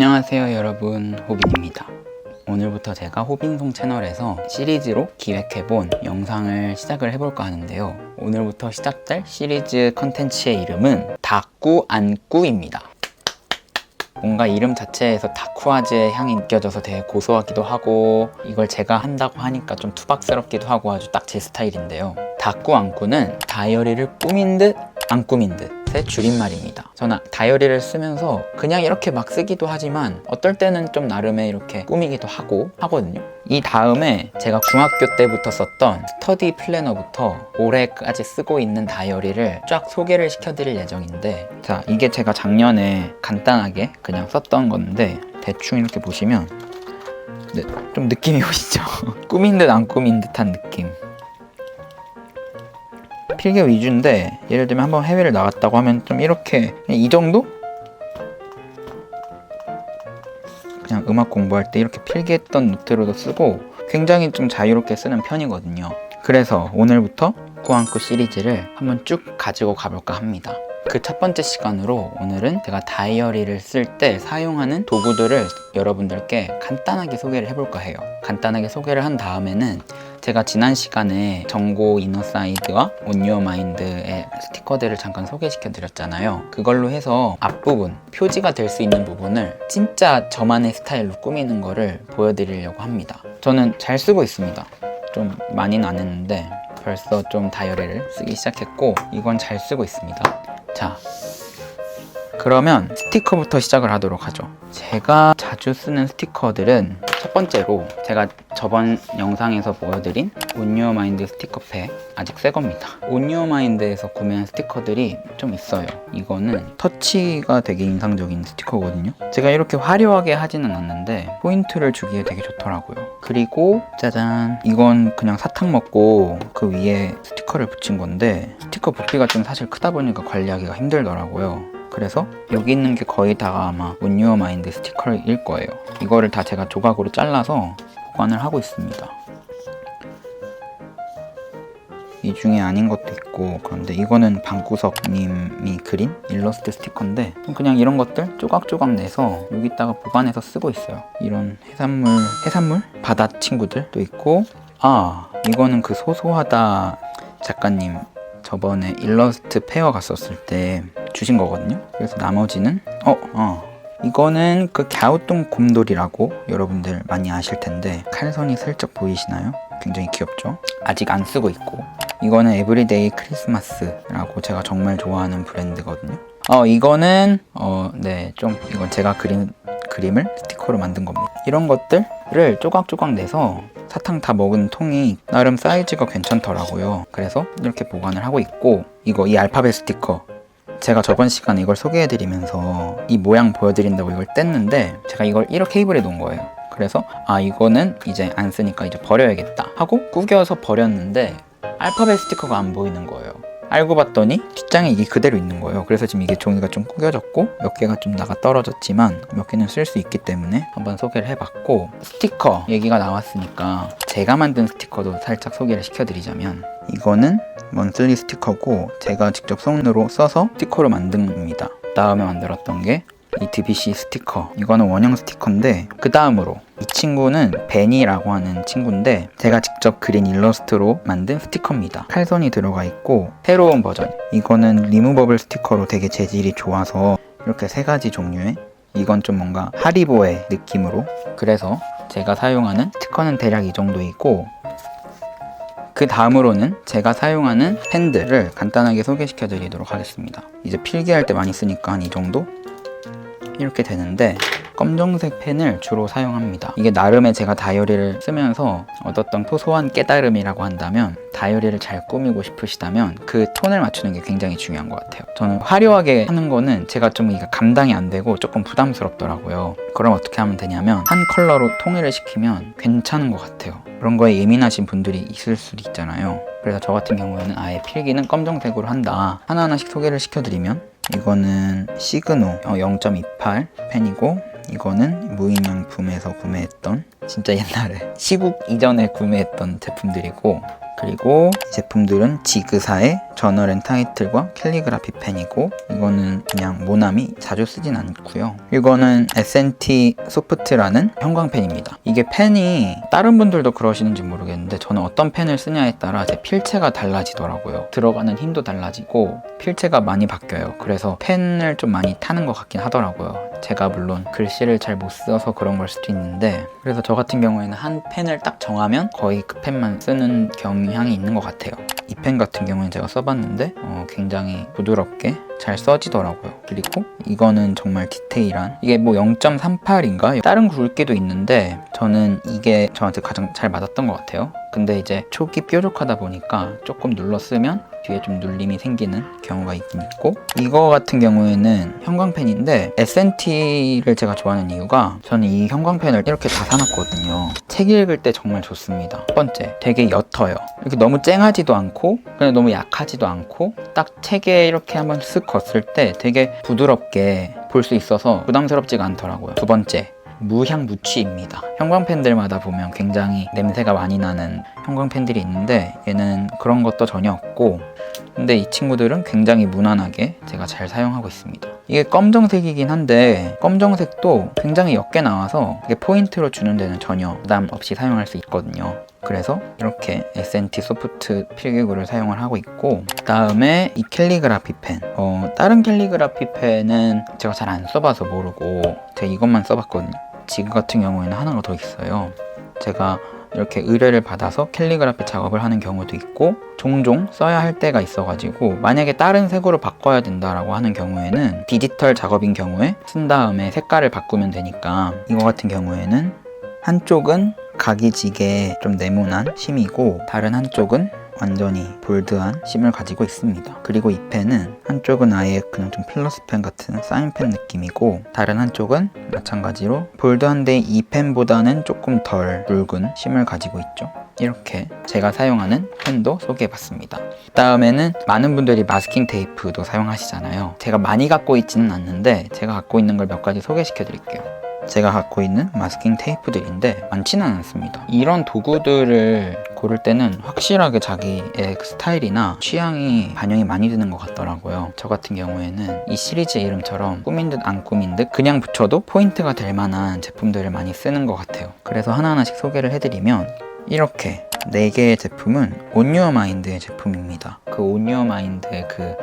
안녕하세요 여러분, 호빈입니다. 오늘부터 제가 호빈송 채널에서 시리즈로 기획해본 영상을 시작을 해볼까 하는데요. 오늘부터 시작될 시리즈 컨텐츠의 이름은 다꾸 안꾸입니다. 뭔가 이름 자체에서 다쿠아즈의 향이 느껴져서 되게 고소하기도 하고, 이걸 제가 한다고 하니까 좀 투박스럽기도 하고 아주 딱 제 스타일인데요. 다꾸 안꾸는 다이어리를 꾸민 듯 안 꾸민 듯의 줄임말입니다. 저는 다이어리를 쓰면서 그냥 이렇게 막 쓰기도 하지만 어떨 때는 좀 나름의 이렇게 꾸미기도 하고 하거든요. 이 다음에 제가 중학교 때부터 썼던 스터디 플래너부터 올해까지 쓰고 있는 다이어리를 쫙 소개를 시켜드릴 예정인데, 자, 이게 제가 작년에 간단하게 그냥 썼던 건데 대충 이렇게 보시면 네, 좀 느낌이 오시죠? 꾸민 듯 안 꾸민 듯한 느낌. 필기 위주인데, 예를 들면 한번 해외를 나갔다고 하면 좀 이렇게 이 정도? 그냥 음악 공부할 때 이렇게 필기했던 노트로도 쓰고 굉장히 좀 자유롭게 쓰는 편이거든요. 그래서 오늘부터 꾸안꾸 시리즈를 한번 쭉 가지고 가볼까 합니다. 그 첫 번째 시간으로 오늘은 제가 다이어리를 쓸 때 사용하는 도구들을 여러분들께 간단하게 소개를 해볼까 해요. 간단하게 소개를 한 다음에는 제가 지난 시간에 정고 이너사이드와 온 유어 마인드의 스티커들을 잠깐 소개시켜 드렸잖아요. 그걸로 해서 앞부분, 표지가 될 수 있는 부분을 진짜 저만의 스타일로 꾸미는 거를 보여드리려고 합니다. 저는 잘 쓰고 있습니다. 좀 많이는 안 했는데 벌써 좀 다이어리를 쓰기 시작했고, 이건 잘 쓰고 있습니다. 자, 그러면 스티커부터 시작을 하도록 하죠. 제가 자주 쓰는 스티커들은 첫 번째로 제가 저번 영상에서 보여드린 온 유어 마인드 스티커팩, 아직 새 겁니다. 온 유어 마인드에서 구매한 스티커들이 좀 있어요. 이거는 터치가 되게 인상적인 스티커거든요. 제가 이렇게 화려하게 하지는 않는데 포인트를 주기에 되게 좋더라고요. 그리고 짜잔, 이건 그냥 사탕 먹고 그 위에 스티커를 붙인 건데, 스티커 부피가 좀 사실 크다 보니까 관리하기가 힘들더라고요. 그래서 여기 있는 게 거의 다가 아마 온 유어 마인드 스티커일 거예요. 이거를 다 제가 조각으로 잘라서 보관을 하고 있습니다. 이 중에 아닌 것도 있고, 그런데 이거는 방구석님이 그린 일러스트 스티커인데 그냥 이런 것들 조각조각 내서 여기다가 보관해서 쓰고 있어요. 이런 해산물 바다 친구들도 있고, 아, 이거는 그 소소하다 작가님 저번에 일러스트 페어 갔었을 때 주신 거거든요. 그래서 나머지는 이거는 그 갸우뚱 곰돌이라고 여러분들 많이 아실 텐데, 칼선이 슬쩍 보이시나요? 굉장히 귀엽죠? 아직 안 쓰고 있고, 이거는 에브리데이 크리스마스라고 제가 정말 좋아하는 브랜드거든요. 이거는 이건 제가 그린 그림을 스티커로 만든 겁니다. 이런 것들을 조각조각 내서 사탕 다 먹은 통이 나름 사이즈가 괜찮더라고요. 그래서 이렇게 보관을 하고 있고, 이 알파벳 스티커, 제가 저번 시간에 이걸 소개해드리면서 이 모양 보여드린다고 이걸 뗐는데, 제가 이걸 이렇게 케이블에 놓은 거예요. 그래서 이거는 이제 안 쓰니까 이제 버려야겠다 하고 구겨서 버렸는데 알파벳 스티커가 안 보이는 거예요. 알고 봤더니 뒷장에 이게 그대로 있는 거예요. 그래서 지금 이게 종이가 좀 구겨졌고 몇 개가 좀 나가 떨어졌지만 몇 개는 쓸 수 있기 때문에 한번 소개를 해봤고, 스티커 얘기가 나왔으니까 제가 만든 스티커도 살짝 소개를 시켜드리자면, 이거는 먼슬리 스티커고 제가 직접 손으로 써서 스티커로 만든 겁니다. 다음에 만들었던 게 이 드비시 스티커, 이거는 원형 스티커인데, 그 다음으로 이 친구는 베니라고 하는 친구인데 제가 직접 그린 일러스트로 만든 스티커입니다. 칼선이 들어가 있고 새로운 버전, 이거는 리무버블 스티커로 되게 재질이 좋아서 이렇게 세 가지 종류의, 이건 좀 뭔가 하리보의 느낌으로, 그래서 제가 사용하는 스티커는 대략 이 정도이고, 그 다음으로는 제가 사용하는 펜들을 간단하게 소개시켜 드리도록 하겠습니다. 이제 필기할 때 많이 쓰니까 이 정도? 이렇게 되는데, 검정색 펜을 주로 사용합니다. 이게 나름의 제가 다이어리를 쓰면서 얻었던 소소한 깨달음이라고 한다면, 다이어리를 잘 꾸미고 싶으시다면 그 톤을 맞추는 게 굉장히 중요한 것 같아요. 저는 화려하게 하는 거는 제가 좀 이게 감당이 안 되고 조금 부담스럽더라고요. 그럼 어떻게 하면 되냐면, 한 컬러로 통일을 시키면 괜찮은 것 같아요. 그런 거에 예민하신 분들이 있을 수도 있잖아요. 그래서 저 같은 경우에는 아예 필기는 검정색으로 한다. 하나하나씩 소개를 시켜드리면, 이거는 시그노 0.28 펜이고, 이거는 무인양품에서 구매했던, 진짜 옛날에 시국 이전에 구매했던 제품들이고, 그리고 이 제품들은 지그사의 저널 앤 타이틀과 캘리그라피 펜이고, 이거는 그냥 모나미, 자주 쓰진 않고요. 이거는 S&T 소프트라는 형광펜입니다. 이게 펜이 다른 분들도 그러시는지 모르겠는데 저는 어떤 펜을 쓰냐에 따라 제 필체가 달라지더라고요. 들어가는 힘도 달라지고 필체가 많이 바뀌어요. 그래서 펜을 좀 많이 타는 것 같긴 하더라고요. 제가 물론 글씨를 잘 못 써서 그런 걸 수도 있는데, 그래서 저 같은 경우에는 한 펜을 딱 정하면 거의 그 펜만 쓰는 경향이 있는 것 같아요. 이 펜 같은 경우는 제가 써봤는데 굉장히 부드럽게 잘 써지더라고요. 그리고 이거는 정말 디테일한, 이게 뭐 0.38인가? 다른 굵기도 있는데 저는 이게 저한테 가장 잘 맞았던 것 같아요. 근데 이제 촉이 뾰족하다 보니까 조금 눌러 쓰면 뒤에 좀 눌림이 생기는 경우가 있긴 있고, 이거 같은 경우에는 형광펜인데 S&T를 제가 좋아하는 이유가, 저는 이 형광펜을 이렇게 다 사놨거든요. 책 읽을 때 정말 좋습니다. 첫 번째, 되게 옅어요. 이렇게 너무 쨍하지도 않고 그냥 너무 약하지도 않고, 딱 책에 이렇게 한번 쓱 걷을 때 되게 부드럽게 볼 수 있어서 부담스럽지가 않더라고요. 두 번째, 무향무취입니다. 형광펜들마다 보면 굉장히 냄새가 많이 나는 형광펜들이 있는데 얘는 그런 것도 전혀 없고, 근데 이 친구들은 굉장히 무난하게 제가 잘 사용하고 있습니다. 이게 검정색이긴 한데 검정색도 굉장히 옅게 나와서 이게 포인트로 주는 데는 전혀 부담 없이 사용할 수 있거든요. 그래서 이렇게 S&T 소프트 필기구를 사용을 하고 있고, 그 다음에 이 캘리그라피 펜, 다른 캘리그라피 펜은 제가 잘 안 써봐서 모르고 제가 이것만 써봤거든요. 지금 같은 경우에는 하나가 더 있어요. 제가 이렇게 의뢰를 받아서 캘리그라피 작업을 하는 경우도 있고 종종 써야 할 때가 있어가지고, 만약에 다른 색으로 바꿔야 된다라고 하는 경우에는 디지털 작업인 경우에 쓴 다음에 색깔을 바꾸면 되니까, 이거 같은 경우에는 한쪽은 각이 지게 좀 네모난 심이고 다른 한쪽은 완전히 볼드한 심을 가지고 있습니다. 그리고 이 펜은 한쪽은 아예 그냥 좀 플러스 펜 같은 사인펜 느낌이고, 다른 한쪽은 마찬가지로 볼드한데 이 펜보다는 조금 덜 굵은 심을 가지고 있죠. 이렇게 제가 사용하는 펜도 소개해봤습니다. 다음에는 많은 분들이 마스킹 테이프도 사용하시잖아요. 제가 많이 갖고 있지는 않는데 제가 갖고 있는 걸 몇 가지 소개시켜 드릴게요. 제가 갖고 있는 마스킹 테이프들인데 많지는 않습니다. 이런 도구들을 고를 때는 확실하게 자기의 스타일이나 취향이 반영이 많이 되는 것 같더라고요. 저 같은 경우에는 이 시리즈 이름처럼 꾸민 듯 안 꾸민 듯 그냥 붙여도 포인트가 될 만한 제품들을 많이 쓰는 것 같아요. 그래서 하나하나씩 소개를 해드리면, 이렇게 4개의 제품은 온유어마인드의 제품입니다. 그 온유어마인드의 그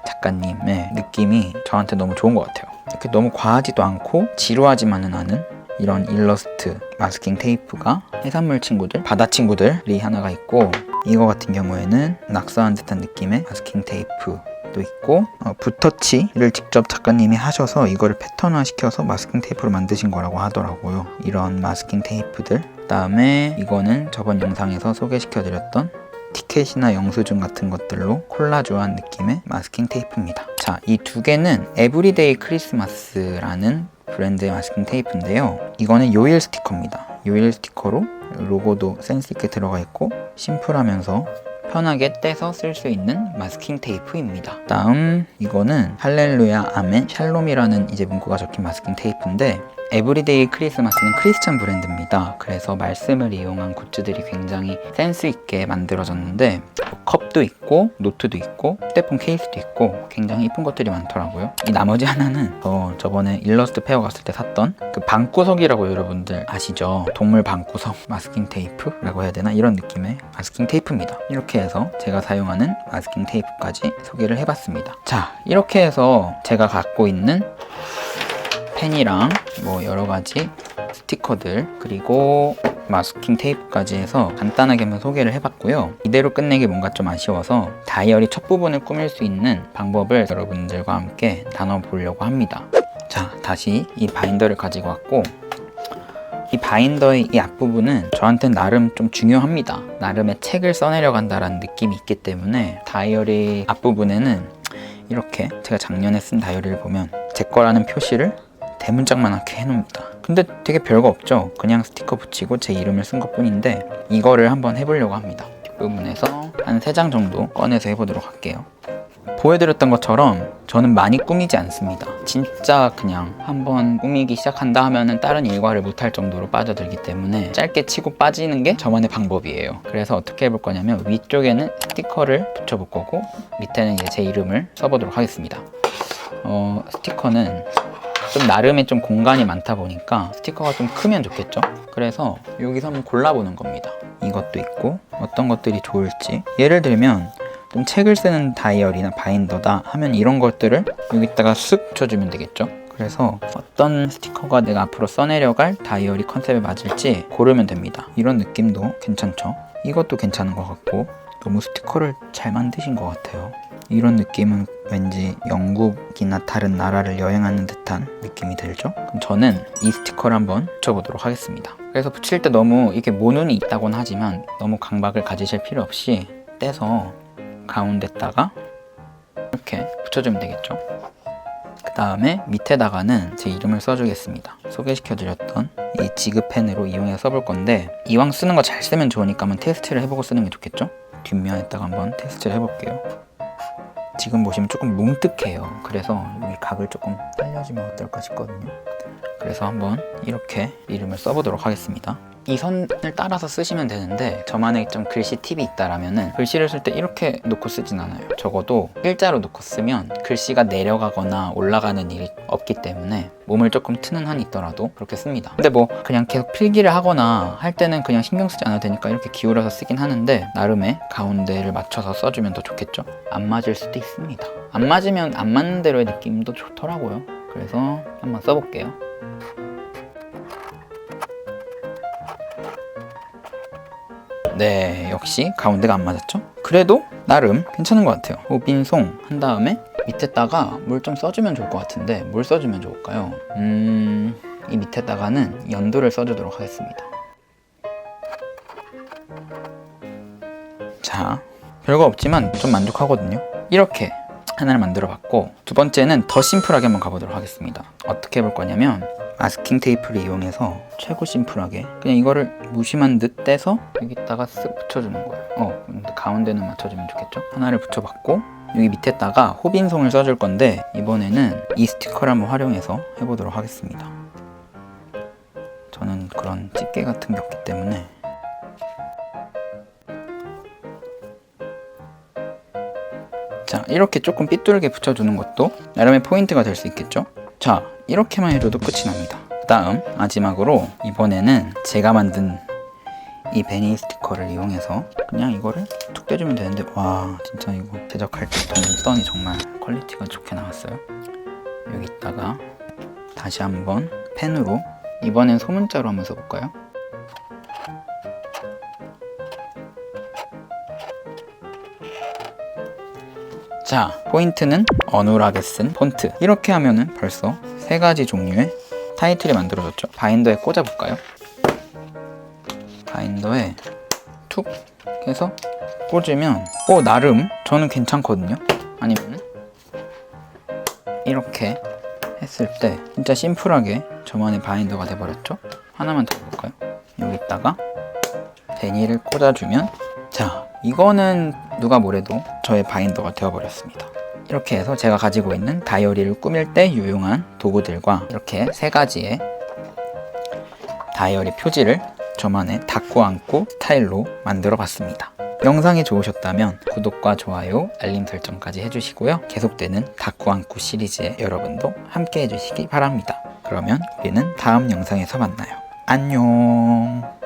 작가님의 느낌이 저한테 너무 좋은 것 같아요. 이렇게 너무 과하지도 않고 지루하지만은 않은 이런 일러스트 마스킹 테이프가 해산물 친구들, 바다 친구들이 하나가 있고, 이거 같은 경우에는 낙서한 듯한 느낌의 마스킹 테이프도 있고, 붓터치를 직접 작가님이 하셔서 이거를 패턴화 시켜서 마스킹 테이프로 만드신 거라고 하더라고요. 이런 마스킹 테이프들. 그다음에 이거는 저번 영상에서 소개시켜드렸던 티켓이나 영수증 같은 것들로 콜라주한 느낌의 마스킹 테이프입니다. 자, 이 두 개는 에브리데이 크리스마스라는 브랜드의 마스킹 테이프인데요. 이거는 요일 스티커입니다. 요일 스티커로 로고도 센스 있게 들어가 있고 심플하면서 편하게 떼서 쓸 수 있는 마스킹 테이프입니다. 다음, 이거는 할렐루야 아멘 샬롬이라는 이제 문구가 적힌 마스킹 테이프인데, 에브리데이 크리스마스는 크리스찬 브랜드입니다. 그래서 말씀을 이용한 굿즈들이 굉장히 센스 있게 만들어졌는데, 컵도 있고 노트도 있고 휴대폰 케이스도 있고 굉장히 이쁜 것들이 많더라고요. 이 나머지 하나는 저번에 일러스트 페어 갔을 때 샀던 그 방구석이라고 여러분들 아시죠? 동물 방구석 마스킹 테이프라고 해야 되나? 이런 느낌의 마스킹 테이프입니다. 이렇게 해서 제가 사용하는 마스킹 테이프까지 소개를 해봤습니다. 자, 이렇게 해서 제가 갖고 있는 펜이랑 뭐 여러가지 스티커들 그리고 마스킹 테이프까지 해서 간단하게 한번 소개를 해봤고요. 이대로 끝내기 뭔가 좀 아쉬워서 다이어리 첫 부분을 꾸밀 수 있는 방법을 여러분들과 함께 나눠보려고 합니다. 자, 다시 이 바인더를 가지고 왔고, 이 바인더의 이 앞부분은 저한테는 나름 좀 중요합니다. 나름의 책을 써내려 간다라는 느낌이 있기 때문에 다이어리 앞부분에는 이렇게 제가 작년에 쓴 다이어리를 보면 제 거라는 표시를 대문짝만하게 해놓습니다. 근데 되게 별거 없죠. 그냥 스티커 붙이고 제 이름을 쓴 것 뿐인데, 이거를 한번 해보려고 합니다. 뒷부분에서 한 3장 정도 꺼내서 해보도록 할게요. 보여드렸던 것처럼 저는 많이 꾸미지 않습니다. 진짜 그냥 한번 꾸미기 시작한다 하면은 다른 일과를 못할 정도로 빠져들기 때문에 짧게 치고 빠지는 게 저만의 방법이에요. 그래서 어떻게 해볼 거냐면 위쪽에는 스티커를 붙여볼 거고 밑에는 이제 제 이름을 써보도록 하겠습니다. 스티커는 좀 나름의 좀 공간이 많다 보니까 스티커가 좀 크면 좋겠죠? 그래서 여기서 한번 골라보는 겁니다. 이것도 있고 어떤 것들이 좋을지. 예를 들면 좀 책을 쓰는 다이어리나 바인더다 하면 이런 것들을 여기다가 쓱 붙여주면 되겠죠? 그래서 어떤 스티커가 내가 앞으로 써내려갈 다이어리 컨셉에 맞을지 고르면 됩니다. 이런 느낌도 괜찮죠? 이것도 괜찮은 것 같고 너무 스티커를 잘 만드신 것 같아요. 이런 느낌은 왠지 영국이나 다른 나라를 여행하는 듯한 느낌이 들죠? 그럼 저는 이 스티커를 한번 붙여보도록 하겠습니다. 그래서 붙일 때 너무 이게 모눈이 있다곤 하지만 너무 강박을 가지실 필요 없이 떼서 가운데다가 이렇게 붙여주면 되겠죠? 그 다음에 밑에다가는 제 이름을 써주겠습니다. 소개시켜드렸던 이 지그펜으로 이용해서 써볼 건데 이왕 쓰는 거 잘 쓰면 좋으니까 한번 테스트를 해보고 쓰는 게 좋겠죠? 뒷면에다가 한번 테스트를 해볼게요. 지금 보시면 조금 뭉툭해요. 그래서 여기 각을 조금 살려주면 어떨까 싶거든요. 그래서 한번 이렇게 이름을 써보도록 하겠습니다. 이 선을 따라서 쓰시면 되는데 저만의 좀 글씨 팁이 있다라면은 글씨를 쓸 때 이렇게 놓고 쓰진 않아요. 적어도 일자로 놓고 쓰면 글씨가 내려가거나 올라가는 일이 없기 때문에 몸을 조금 트는 한이 있더라도 그렇게 씁니다. 근데 뭐 그냥 계속 필기를 하거나 할 때는 그냥 신경 쓰지 않아도 되니까 이렇게 기울여서 쓰긴 하는데 나름의 가운데를 맞춰서 써주면 더 좋겠죠? 안 맞을 수도 있습니다. 안 맞으면 안 맞는 대로의 느낌도 좋더라고요. 그래서 한번 써볼게요. 네, 역시 가운데가 안 맞았죠? 그래도 나름 괜찮은 것 같아요. 호빈송 한 다음에 밑에다가 뭘 좀 써주면 좋을 것 같은데 뭘 써주면 좋을까요? 이 밑에다가는 연도를 써주도록 하겠습니다. 자, 별거 없지만 좀 만족하거든요. 이렇게 하나를 만들어 봤고 두 번째는 더 심플하게 한번 가보도록 하겠습니다. 어떻게 해볼 거냐면 마스킹 테이프를 이용해서 최고 심플하게 그냥 이거를 무심한 듯 떼서 여기다가 쓱 붙여주는 거예요. 가운데는 맞춰주면 좋겠죠? 하나를 붙여봤고 여기 밑에다가 호빈송을 써줄 건데 이번에는 이 스티커를 한번 활용해서 해보도록 하겠습니다. 저는 그런 집게 같은 게 없기 때문에 자, 이렇게 조금 삐뚤게 붙여주는 것도 나름의 포인트가 될 수 있겠죠? 자, 이렇게만 해줘도 끝이 납니다. 그 다음 마지막으로 이번에는 제가 만든 이 베니 스티커를 이용해서 그냥 이거를 툭 떼주면 되는데 와 진짜 이거 제작할 때 동선이 정말 퀄리티가 좋게 나왔어요. 여기다가 다시 한번 펜으로 이번엔 소문자로 한번 써볼까요? 자, 포인트는 어눌하게 쓴 폰트. 이렇게 하면은 벌써 3가지 종류의 타이틀이 만들어졌죠. 바인더에 꽂아볼까요? 바인더에 툭 해서 꽂으면 나름 저는 괜찮거든요. 아니면 이렇게 했을 때 진짜 심플하게 저만의 바인더가 돼버렸죠. 하나만 더 해볼까요? 여기다가 베니를 꽂아주면 자, 이거는 누가 뭐래도 저의 바인더가 되어버렸습니다. 이렇게 해서 제가 가지고 있는 다이어리를 꾸밀 때 유용한 도구들과 이렇게 3가지의 다이어리 표지를 저만의 닫고 안고 스타일로 만들어 봤습니다. 영상이 좋으셨다면 구독과 좋아요, 알림 설정까지 해주시고요. 계속되는 닫고 안고 시리즈에 여러분도 함께 해주시기 바랍니다. 그러면 우리는 다음 영상에서 만나요. 안녕.